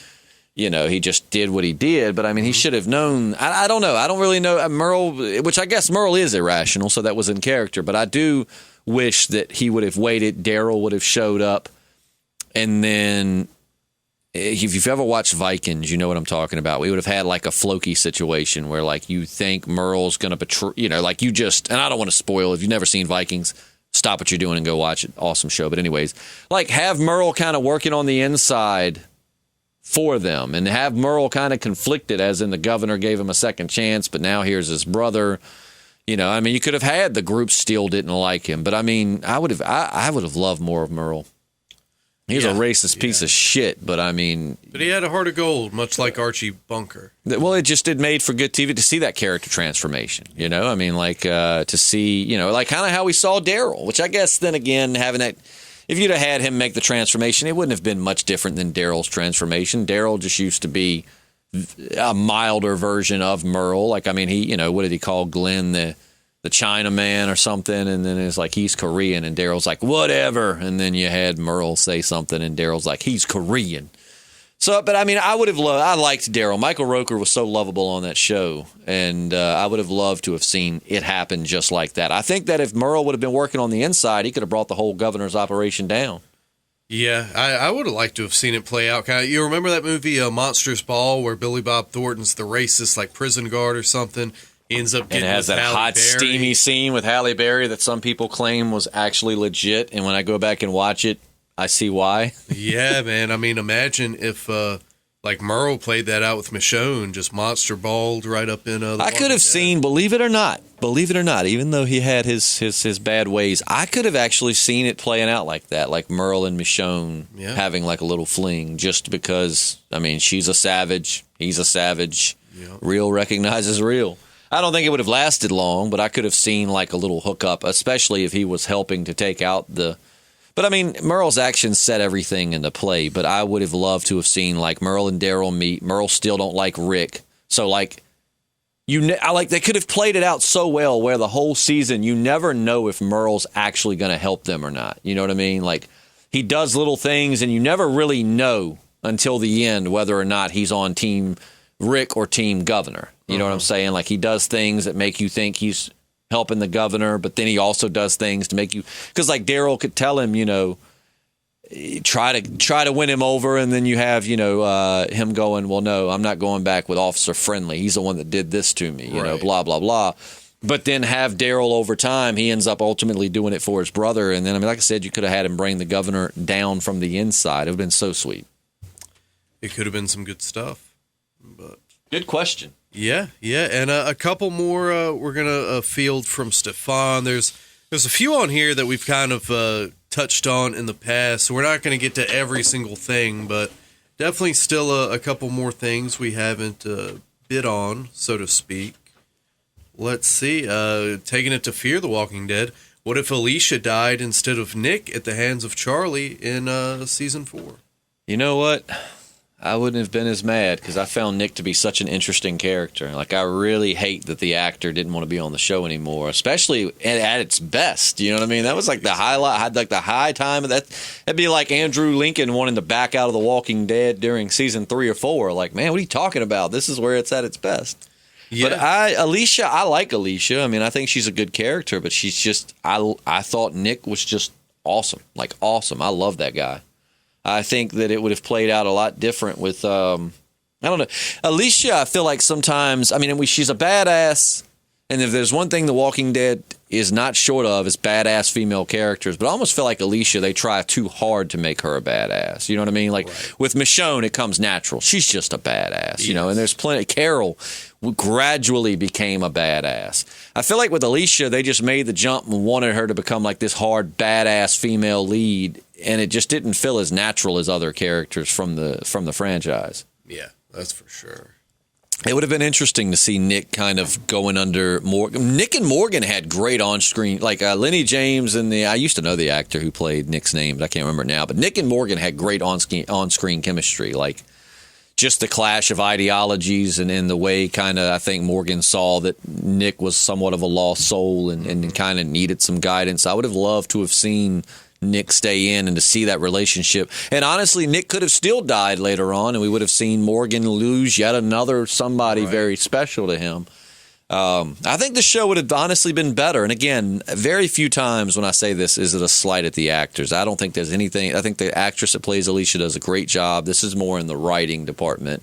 S2: he just did what he did. But, he should have known. I don't know. I don't really know. Merle, which I guess Merle is irrational, so that was in character. But I do wish that he would have waited. Daryl would have showed up. And then if you've ever watched Vikings, you know what I'm talking about. We would have had a Floki situation where, you think Merle's going to betray, and I don't want to spoil. If you've never seen Vikings, stop what you're doing and go watch it. Awesome show. But anyways, have Merle kind of working on the inside for them and have Merle kind of conflicted, as in the governor gave him a second chance, but now here's his brother. You could have had the group still didn't like him, but I would have loved more of Merle. He's a racist piece of shit, but
S3: But he had a heart of gold, much like Archie Bunker.
S2: Well, it made for good TV to see that character transformation, to see, kind of how we saw Daryl, which I guess then again, having that, if you'd have had him make the transformation, it wouldn't have been much different than Daryl's transformation. Daryl just used to be a milder version of Merle. Like, I mean, he, what did he call Glenn, the Chinaman or something? And then it's like, he's Korean, and Daryl's like, whatever. And then you had Merle say something, and Daryl's like, he's Korean. So, but I mean, I liked Daryl. Michael Rooker was so lovable on that show, and I would have loved to have seen it happen just like that. I think that if Merle would have been working on the inside, he could have brought the whole governor's operation down.
S3: Yeah, I would have liked to have seen it play out. You remember that movie, Monsters Ball, where Billy Bob Thornton's the racist, like prison guard or something? He ends up getting
S2: and it has that
S3: Halle
S2: hot,
S3: Berry.
S2: steamy scene with Halle Berry that some people claim was actually legit, and when I go back and watch it, I see why.
S3: Yeah, man. I mean, imagine if like Merle played that out with Michonne, just monster balled right up in.
S2: I could have seen, believe it or not, even though he had his bad ways, I could have actually seen it playing out like that, like Merle and Michonne having like a little fling, just because. I mean, she's a savage, he's a savage. Yep. Real recognizes real. I don't think it would have lasted long, but I could have seen like a little hookup, especially if he was helping to take out the. But, I mean, Merle's actions set everything into play, but I would have loved to have seen, like, Merle and Daryl meet. Merle still don't like Rick. So, like, they could have played it out so well where the whole season you never know if Merle's actually going to help them or not. You know what I mean? Like, he does little things, and you never really know until the end whether or not he's on Team Rick or Team Governor. You know what I'm saying? Like, he does things that make you think he's helping the governor, but then he also does things to make you, because like Daryl could tell him, try to win him over, and then you have him going, well, no, I'm not going back with Officer Friendly. He's the one that did this to me, blah blah blah. But then have Daryl over time, he ends up ultimately doing it for his brother, and then I mean, like I said, you could have had him bring the governor down from the inside. It would have been so sweet.
S3: It could have been some good stuff, but
S2: good question.
S3: Yeah, and a couple more we're gonna field from Stefan. There's a few on here that we've kind of touched on in the past, so we're not going to get to every single thing, but definitely still a couple more things we haven't bid on, so to speak. Let's see. Taking it to Fear the Walking Dead. What if Alicia died instead of Nick at the hands of Charlie in season 4?
S2: You know what? I wouldn't have been as mad because I found Nick to be such an interesting character. Like, I really hate that the actor didn't want to be on the show anymore, especially at its best. You know what I mean? That was like the highlight. Had like the high time of that. That'd be like Andrew Lincoln wanting to back out of The Walking Dead during season 3 or 4. Like, man, what are you talking about? This is where it's at its best. Yeah. But I like Alicia. I mean, I think she's a good character, but she's just, I thought Nick was just awesome. Like, awesome. I love that guy. I think that it would have played out a lot different with, I don't know. Alicia, I feel like sometimes, I mean, she's a badass. And if there's one thing The Walking Dead is not short of, is badass female characters. But I almost feel like Alicia, they try too hard to make her a badass. You know what I mean? Like with Michonne, it comes natural. She's just a badass, you know, and there's plenty. Carol gradually became a badass. I feel like with Alicia, they just made the jump and wanted her to become like this hard, badass female lead. And it just didn't feel as natural as other characters from the franchise.
S3: Yeah, that's for sure.
S2: It would have been interesting to see Nick kind of going under Morgan. Nick and Morgan had great on-screen, like Lenny James and I used to know the actor who played Nick's name, but I can't remember now. But Nick and Morgan had great on-screen chemistry, like just the clash of ideologies and in the way kind of I think Morgan saw that Nick was somewhat of a lost soul and kind of needed some guidance. I would have loved to have seen Nick stay in and to see that relationship. And honestly, Nick could have still died later on, and we would have seen Morgan lose yet another somebody very special to him. I think the show would have honestly been better. And again, very few times when I say this is it a slight at the actors. I don't think there's anything. I think the actress that plays Alicia does a great job. This is more in the writing department.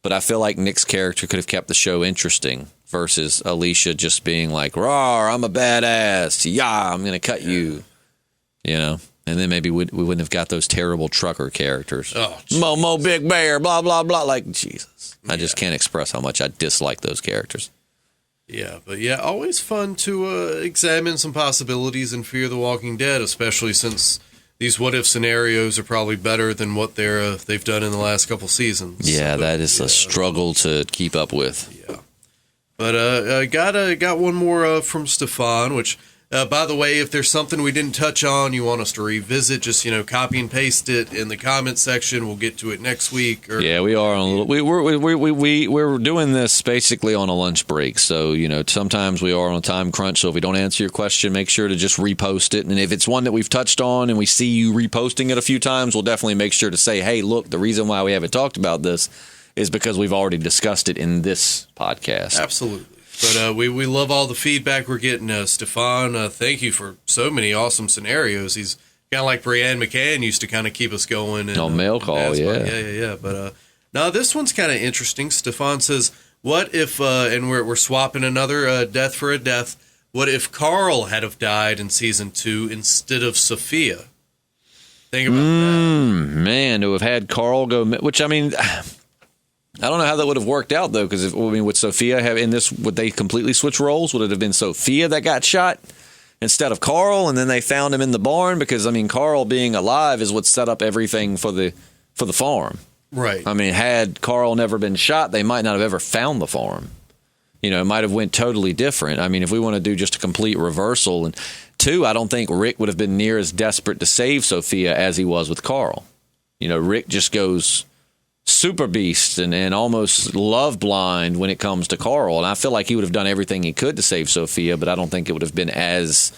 S2: But I feel like Nick's character could have kept the show interesting versus Alicia just being like, "Rawr, I'm a badass. Yeah, I'm going to cut you." You know, and then maybe we wouldn't have got those terrible trucker characters. Oh, Momo Big Bear, blah, blah, blah. Like, Jesus. I just can't express how much I dislike those characters.
S3: Yeah, but yeah, always fun to examine some possibilities in Fear the Walking Dead, especially since these what-if scenarios are probably better than what they've done in the last couple seasons.
S2: Yeah, so, that is a struggle to keep up with.
S3: Yeah. But got one more from Stefan, which By the way, if there's something we didn't touch on, you want us to revisit, just, copy and paste it in the comment section. We'll get to it next week.
S2: Yeah, we are on a little. We're doing this basically on a lunch break. So, sometimes we are on a time crunch. So if we don't answer your question, make sure to just repost it. And if it's one that we've touched on and we see you reposting it a few times, we'll definitely make sure to say, hey, look, the reason why we haven't talked about this is because we've already discussed it in this podcast.
S3: Absolutely. But we love all the feedback we're getting. Stefan, thank you for so many awesome scenarios. He's kind of like Brianne McCann used to kind of keep us going. And,
S2: on mail call, yeah.
S3: Yeah. But now this one's kind of interesting. Stefan says, what if, and we're swapping another death for a death, what if Carl had have died in season 2 instead of Sophia? Think about that.
S2: Man, to have had Carl go, which, I mean... I don't know how that would have worked out, though, because would Sophia have in this? Would they completely switch roles? Would it have been Sophia that got shot instead of Carl, and then they found him in the barn? Because Carl being alive is what set up everything for the farm.
S3: Right.
S2: Had Carl never been shot, they might not have ever found the farm. It might have went totally different. If we want to do just a complete reversal, and 2, I don't think Rick would have been near as desperate to save Sophia as he was with Carl. Rick just goes super beast and almost love blind when it comes to Carl. And I feel like he would have done everything he could to save Sophia, but I don't think it would have been as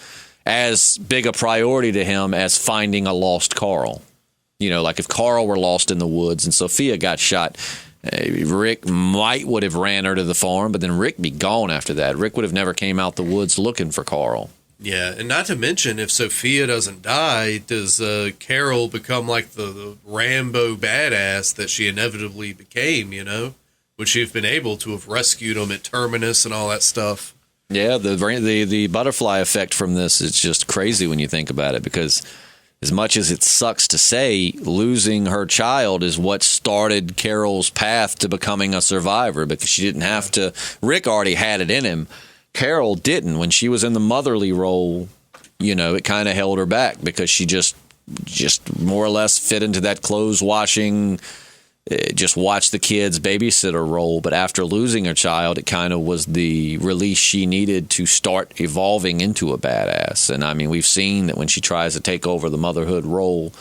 S2: big a priority to him as finding a lost Carl. Like if Carl were lost in the woods and Sophia got shot, Rick would have ran her to the farm, but then Rick be gone after that. Rick would have never came out the woods looking for Carl.
S3: Yeah, and not to mention, if Sophia doesn't die, does Carol become like the Rambo badass that she inevitably became, Would she have been able to have rescued him at Terminus and all that stuff?
S2: Yeah, the butterfly effect from this is just crazy when you think about it, because as much as it sucks to say, losing her child is what started Carol's path to becoming a survivor, because she didn't have to. Rick already had it in him. Carol didn't. When she was in the motherly role, it kind of held her back because she just more or less fit into that clothes washing, just watch the kids babysitter role. But after losing her child, it kind of was the release she needed to start evolving into a badass. And we've seen that when she tries to take over the motherhood role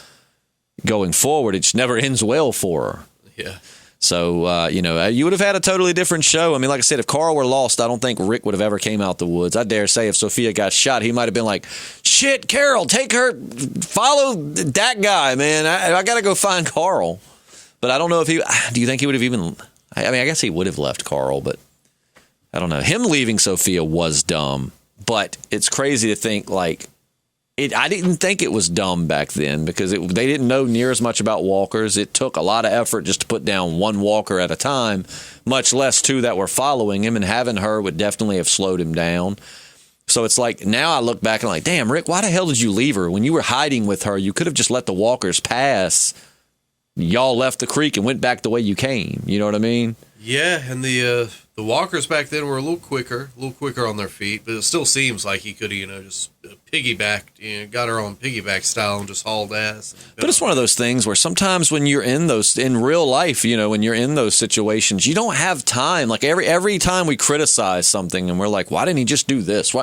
S2: going forward, it never ends well for her.
S3: Yeah.
S2: So, you would have had a totally different show. Like I said, if Carl were lost, I don't think Rick would have ever came out the woods. I dare say if Sophia got shot, he might have been like, shit, Carol, take her, follow that guy, man. I got to go find Carl. But I don't know if do you think he would have even, I guess he would have left Carl, but I don't know. Him leaving Sophia was dumb, but it's crazy to think I didn't think it was dumb back then because they didn't know near as much about walkers. It took a lot of effort just to put down one walker at a time, much less 2 that were following him, and having her would definitely have slowed him down. So it's like now I look back and I'm like, damn, Rick, why the hell did you leave her? When you were hiding with her, you could have just let the walkers pass. Y'all left the creek and went back the way you came. You know what I mean?
S3: Yeah, and the walkers back then were a little quicker on their feet, but it still seems like he could have, just piggybacked, got her on piggyback style and just hauled ass.
S2: But it's one of those things where sometimes when you're in real life, when you're in those situations, you don't have time. Like every time we criticize something and we're like, why didn't he just do this?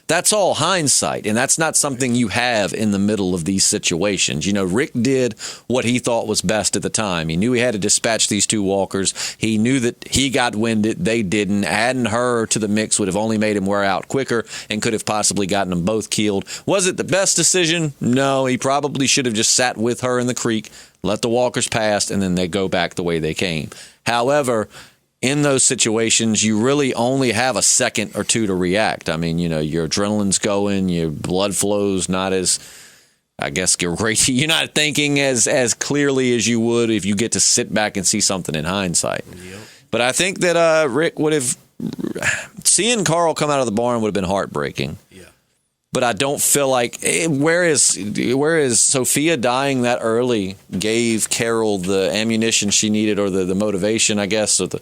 S2: That's all hindsight, and that's not something you have in the middle of these situations. Rick did what he thought was best at the time. He knew he had to dispatch these 2 walkers. He knew that he got winded. They didn't. Adding her to the mix would have only made him wear out quicker and could have possibly gotten them both killed. Was it the best decision? No. He probably should have just sat with her in the creek, let the walkers pass, and then they go back the way they came. However, in those situations, you really only have a second or 2 to react. Your adrenaline's going, your blood flow's not as, I guess, great. You're not thinking as clearly as you would if you get to sit back and see something in hindsight. Yep. But I think that Rick would have, seeing Carl come out of the barn would have been heartbreaking. Yeah. But I don't feel like, whereas Sophia dying that early gave Carol the ammunition she needed, or the motivation, I guess, or the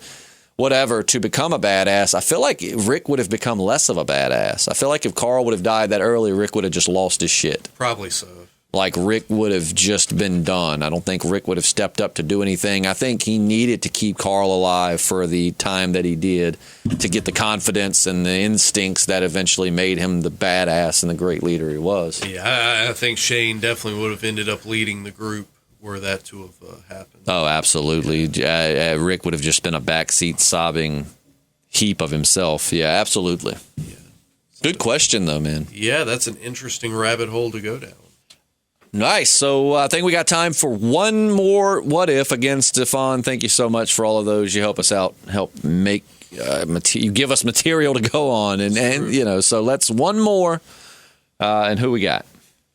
S2: whatever, to become a badass, I feel like Rick would have become less of a badass. I feel like if Carl would have died that early, Rick would have just lost his shit.
S3: Probably so.
S2: like Rick would have just been done. I don't think Rick would have stepped up to do anything. I think he needed to keep Carl alive for the time that he did to get the confidence and the instincts that eventually made him the badass and the great leader he was.
S3: Yeah, I think Shane definitely would have ended up leading the group were that to have happened.
S2: Oh, absolutely. Rick would have just been a backseat sobbing heap of himself. Yeah, absolutely.
S3: Yeah.
S2: Good question, though, man.
S3: Yeah, that's an interesting rabbit hole to go down.
S2: Nice. So I think we got time for one more what if. Again, Stefan, thank you so much for all of those. You help us out, help make you give us material to go on, and so let's one more. And who we got?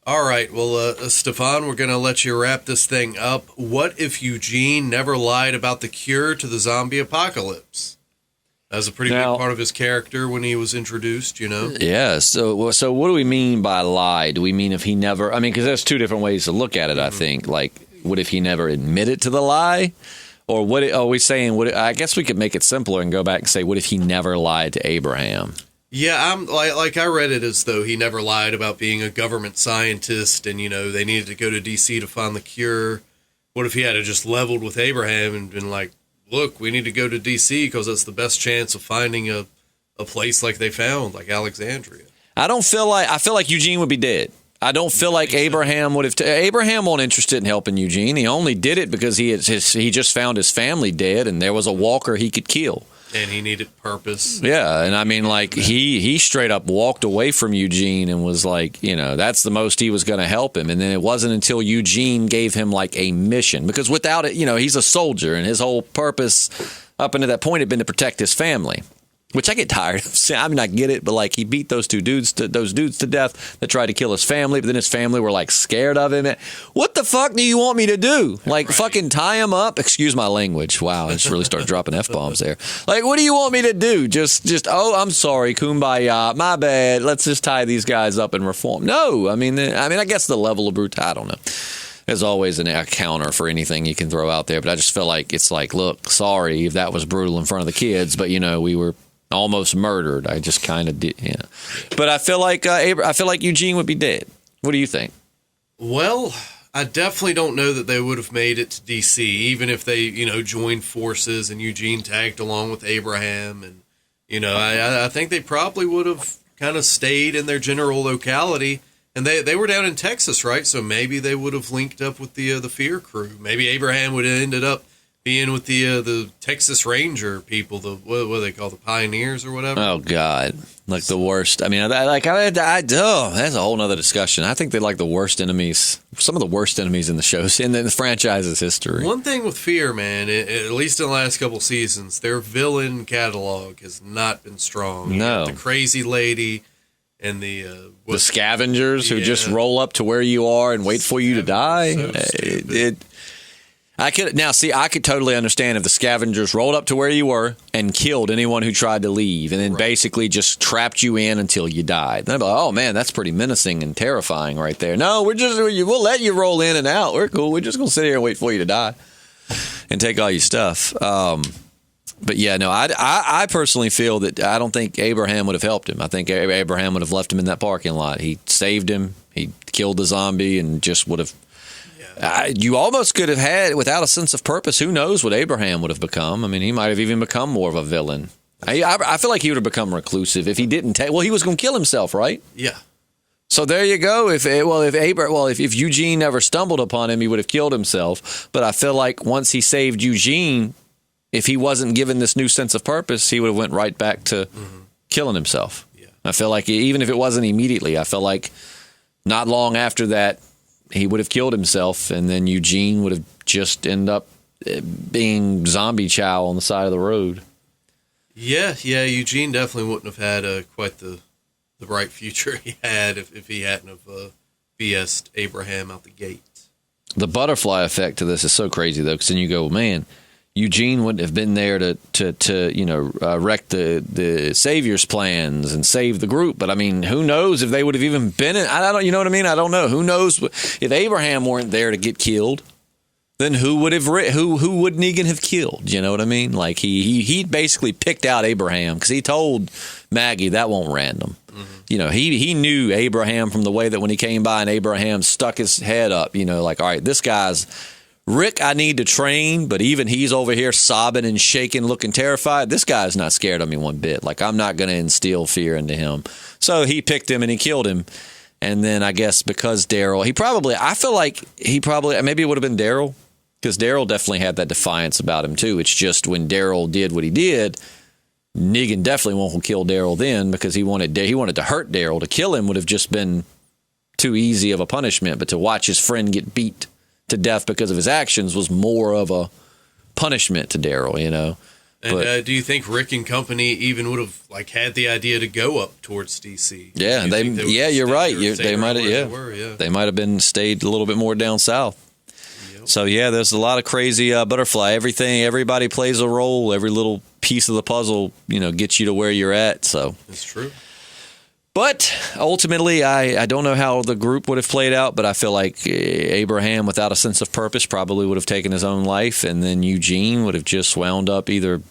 S3: All right. Well, Stefan, we're going to let you wrap this thing up. What if Eugene never lied about the cure to the zombie apocalypse? That was a pretty big part of his character when he was introduced,
S2: Yeah. So what do we mean by lie? Do we mean if he never? I mean, because there's two different ways to look at it. I think. Like, what if he never admitted to the lie, or what? Are we saying? What? I guess we could make it simpler and go back and say, what if he never lied to Abraham?
S3: Yeah, I'm like I read it as though he never lied about being a government scientist, and they needed to go to DC to find the cure. What if he had just leveled with Abraham and been like, look, we need to go to D.C. because that's the best chance of finding a place like they found, like Alexandria.
S2: I feel like Eugene would be dead. I don't feel like Abraham would have. Abraham wasn't interested in helping Eugene. He only did it because he just found his family dead, and there was a walker he could kill.
S3: And he needed purpose.
S2: Yeah, and I mean, like, he straight up walked away from Eugene and was like, that's the most he was going to help him. And then it wasn't until Eugene gave him, like, a mission. Because without it, he's a soldier, and his whole purpose up until that point had been to protect his family. Which I get tired of saying. I mean, I get it, but like he beat those dudes to death that tried to kill his family. But then his family were like scared of him. What the fuck do you want me to do? Like fucking tie him up? Excuse my language. Wow, I just really started dropping f-bombs there. Like, what do you want me to do? Just I'm sorry, kumbaya, my bad. Let's just tie these guys up and reform. No, I mean, I guess the level of brutality. I don't know. There's always a counter for anything you can throw out there, but I just feel like it's like, look, sorry if that was brutal in front of the kids, but we were almost murdered. I just kind of did, yeah. But I feel like Eugene would be dead. What do you think?
S3: Well, I definitely don't know that they would have made it to DC, even if they, joined forces and Eugene tagged along with Abraham, and I think they probably would have kind of stayed in their general locality. And they were down in Texas, right? So maybe they would have linked up with the Fear crew. Maybe Abraham would have ended up being with the Texas Ranger people, what do they call the Pioneers or whatever?
S2: Oh God, like the worst. I mean, that's a whole nother discussion. I think they're like the worst enemies, some of the worst enemies in the shows in the franchise's history.
S3: One thing with Fear, man, at least in the last couple seasons, their villain catalog has not been strong.
S2: No,
S3: the crazy lady and the
S2: scavengers who just roll up to where you are and wait for you to die. So I could totally understand if the scavengers rolled up to where you were and killed anyone who tried to leave, and then basically just trapped you in until you died. Then I'd be like, oh man, that's pretty menacing and terrifying right there. No, we'll let you roll in and out. We're cool. We're just gonna sit here and wait for you to die and take all your stuff. But yeah, no, I personally feel that I don't think Abraham would have helped him. I think Abraham would have left him in that parking lot. He saved him. He killed the zombie and just would have. You almost could have had, without a sense of purpose, who knows what Abraham would have become. I mean, he might have even become more of a villain. I feel like he would have become reclusive if he didn't take. Well, he was going to kill himself, right?
S3: Yeah.
S2: So there you go. If Eugene never stumbled upon him, he would have killed himself. But I feel like once he saved Eugene, if he wasn't given this new sense of purpose, he would have went right back to killing himself. Yeah. I feel like even if it wasn't immediately, I feel like not long after that, he would have killed himself, and then Eugene would have just ended up being zombie chow on the side of the road. Yeah,
S3: Eugene definitely wouldn't have had quite the bright future he had if he hadn't have BS'd Abraham out the gate.
S2: The butterfly effect to this is so crazy, though, because then you go, man, Eugene wouldn't have been there to wreck the Savior's plans and save the group. But I mean, who knows if they would have even been in? I don't. You know what I mean? I don't know. Who knows if Abraham weren't there to get killed? then who would Negan have killed? You know what I mean? Like he basically picked out Abraham because he told Maggie that won't random. You know, he knew Abraham from the way that when he came by and Abraham stuck his head up, you know, like, all right, this guy's Rick, I need to train, but even he's over here sobbing and shaking, looking terrified. This guy's not scared of me one bit. Like, I'm not going to instill fear into him. So he picked him and he killed him. And then I guess because Daryl, maybe it would have been Daryl, because Daryl definitely had that defiance about him too. It's just when Daryl did what he did, Negan definitely won't kill Daryl then because he wanted to hurt Daryl. To kill him would have just been too easy of a punishment, but to watch his friend get beat to death because of his actions was more of a punishment to Daryl, you know.
S3: And do you think Rick and company even would have had the idea to go up towards DC?
S2: Yeah, you're right. They might have, they might have been stayed a little bit more down south. Yep. So yeah, there's a lot of crazy butterfly. Everybody plays a role. Every little piece of the puzzle, you know, gets you to where you're at. So
S3: that's true.
S2: But ultimately, I don't know how the group would have played out, but I feel like Abraham, without a sense of purpose, probably would have taken his own life, and then Eugene would have just wound up either.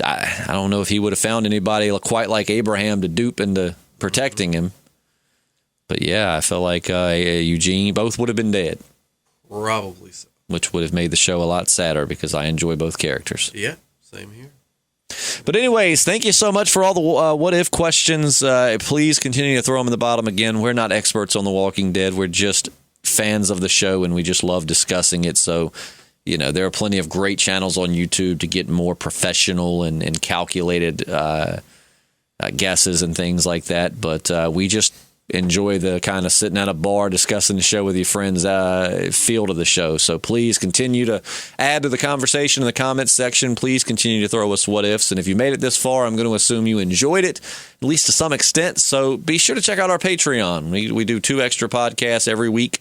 S2: I don't know if he would have found anybody quite like Abraham to dupe into protecting him. But yeah, I feel like Eugene, both would have been dead.
S3: Probably so. Which
S2: would have made the show a lot sadder because I enjoy both characters.
S3: Yeah, same here.
S2: But anyways, thank you so much for all the what-if questions. Please continue to throw them in the bottom. Again, we're not experts on The Walking Dead. We're just fans of the show, and we just love discussing it. So, you know, there are plenty of great channels on YouTube to get more professional and calculated guesses and things like that. But we just enjoy the kind of sitting at a bar discussing the show with your friends feel of the show. So please continue to add to the conversation in the comments section. Please continue to throw us what ifs. And if you made it this far, I'm going to assume you enjoyed it, at least to some extent. So be sure to check out our Patreon. We do 2 extra podcasts every week.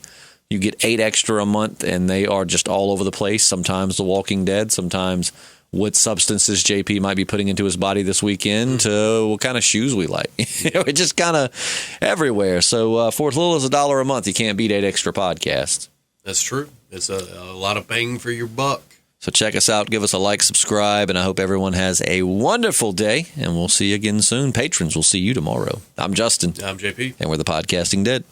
S2: You get 8 extra a month, and they are just all over the place. Sometimes The Walking Dead, sometimes what substances JP might be putting into his body this weekend, to what kind of shoes we like. It's just kind of everywhere. So for as little as $1 a month, you can't beat 8 extra podcasts.
S3: That's true. It's a lot of bang for your buck.
S2: So check us out. Give us a like, subscribe, and I hope everyone has a wonderful day, and we'll see you again soon. Patrons, we'll see you tomorrow. I'm Justin.
S3: I'm JP.
S2: And we're the Podcasting Dead.